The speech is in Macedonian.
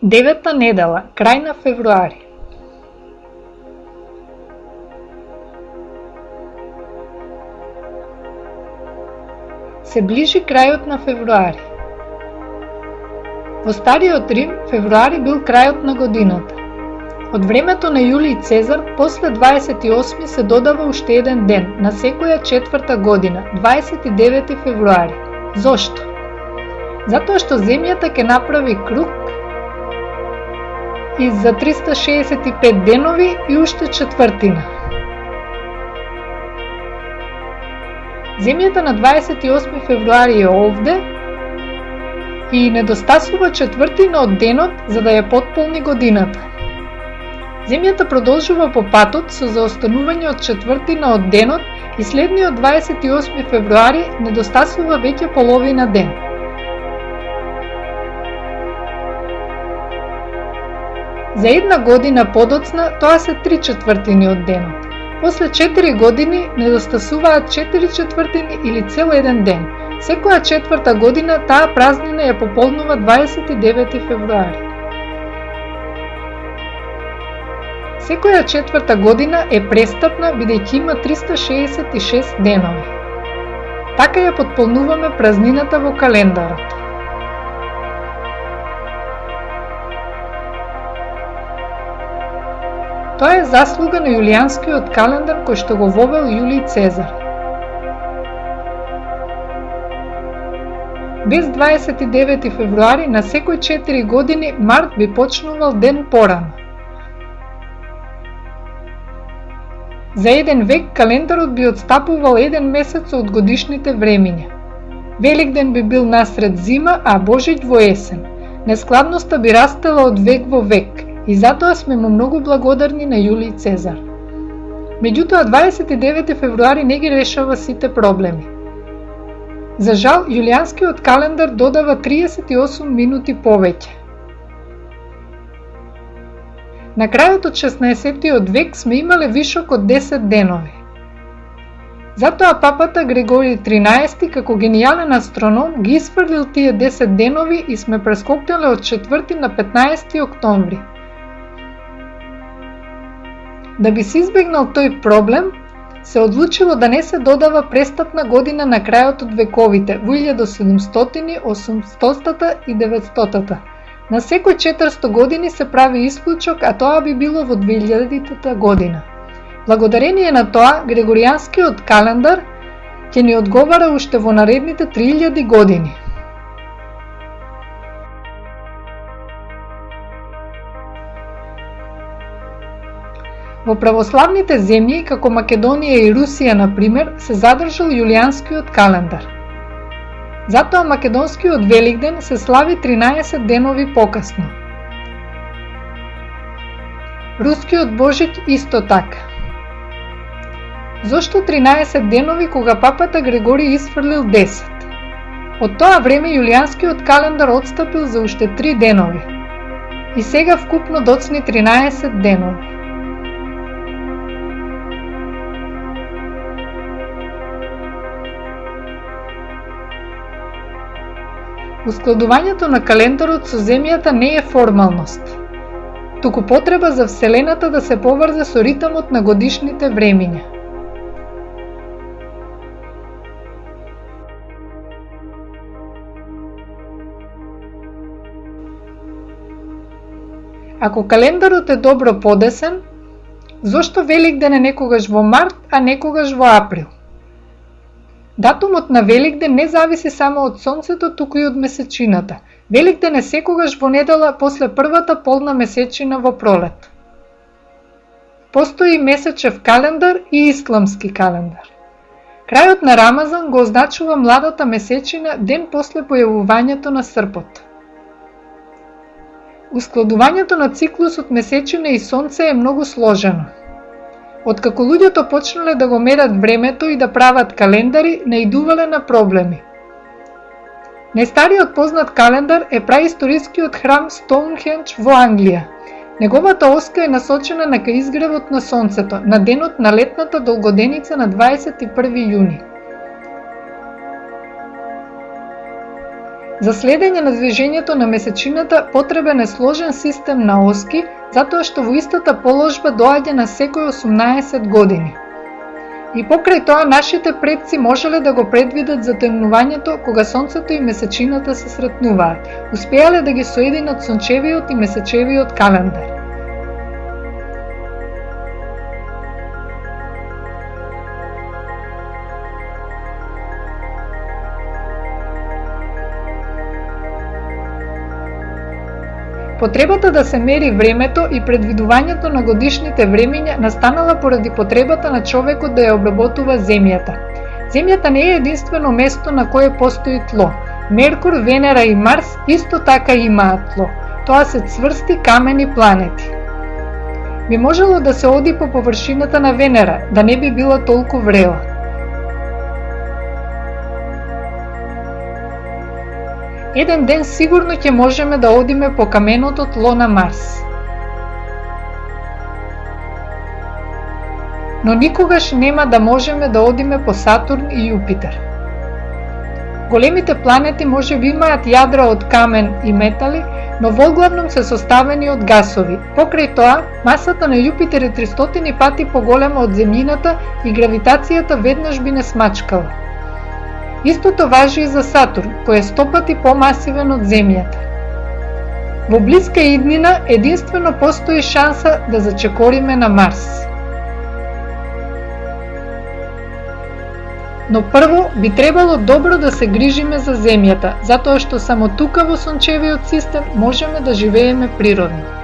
Девета недела, крај на февруари. Се ближи крајот на февруари. Во Стариот Рим, февруари бил крајот на годината. Од времето на Јулиј Цезар, после 28 се додава уште еден ден, на секоја четврта година, 29 февруари. Зошто? Затоа што Земјата ќе направи круг и за 365 денови и уште четвртина. Земјата на 28 февруари е овде и недостасува четвртина од денот за да ја потполни годината. Земјата продолжува по патот со заостанување од четвртина од денот и следниот 28 февруари недостасува веќе половина ден. За една година подоцна тоа се 3/4 од денот. После 4 години недостасуваат 4/4 или цел еден ден. Секоја четврта година таа празнина ја пополнува 29 февруари. Секоја четврта година е престапна бидејќи има 366 денови. Така ја потполнуваме празнината во календарот. Тоа е заслуга на јулијанскиот календар кој што го вовел Јулиј Цезар. Без 29 февруари на секој 4 години март би почнувал ден порано. За еден век календарот би отстапувал еден месец од годишните времиња. Великден би бил насред зима, а Божиќ во есен. Нескладноста би растела од век во век и затоа сме му многу благодарни на Јулиј Цезар. Меѓутоа 29 февруари не ги решава сите проблеми. За жал, јулијанскиот календар додава 38 минути повеќе. На крајот од 16 век сме имале вишок од 10 денови. Затоа папата Григори 13 како генијален астроном ги исфрлил тие 10 денови и сме прескокнале од 4 на 15 октомври. Да би се избегнал тој проблем, се одлучило да не се додава престапна година на крајот од вековите, во 1700, 800 и 900. На секој 400 години се прави исклучок, а тоа би било во 2000 година. Благодарение на тоа, Григоријанскиот календар ќе ни одговара уште во наредните 3000 години. Во православните земји, како Македонија и Русија, например, се задржал јулијанскиот календар. Затоа македонскиот Великден се слави 13 денови покасно. Рускиот Божиќ исто така. Зошто 13 денови кога папата Григори исфрлил 10? Од тоа време јулијанскиот календар отстапил за уште 3 денови. И сега вкупно доцни 13 денови. Ускладувањето на календарот со Земјата не е формалност, туку потреба за Вселената да се поврзе со ритмот на годишните времиња. Ако календарот е добро подесен, зошто Великден е некогаш во март, а некогаш во април? Датумот на Великден не зависи само од сонцето, туку и од месечината. Великден е секогаш во недела после првата полна месечина во пролет. Постои месечев календар и исламски календар. Крајот на Рамазан го означува младата месечина ден после појавувањето на српот. Ускладувањето на циклусот месечина и сонце е многу сложено. Откако луѓето почнале да го мерат времето и да прават календари, наидувале на проблеми. Најстариот познат календар е праисторискиот храм Стоунхендж во Англија. Неговата оска е насочена на кај изгревот на сонцето, на денот на летната долгоденица на 21 јуни. За следење на движењето на месечината потребен е сложен систем на оски, затоа што во истата положба доаѓа на секој 18 години. И покрај тоа нашите предци можеле да го предвидат затемнувањето кога сонцето и месечината се сретнуваат. Успеале да ги соединат сончевиот и месечевиот календар. Потребата да се мери времето и предвидувањето на годишните времиња настанала поради потребата на човекот да ја обработува земјата. Земјата не е единствено место на кое постои тло. Меркур, Венера и Марс исто така имаат тло. Тоа се цврсти камени планети. Би можело да се оди по површината на Венера, да не би била толку врела. Еден ден сигурно ќе можеме да одиме по каменото тло на Марс. Но никогаш нема да можеме да одиме по Сатурн и Јупитер. Големите планети можеби имаат јадра од камен и метали, но воглавном се составени од гасови. Покрај тоа, масата на Јупитер е 300 пати поголема од земјината и гравитацијата веднаш би не смачкала. Истото важи и за Сатурн, кој е 100 пати помасивен од Земјата. Во блиска иднина единствено постои шанса да зачекориме на Марс. Но прво би требало добро да се грижиме за Земјата, затоа што само тука во сончевиот систем можеме да живееме природно.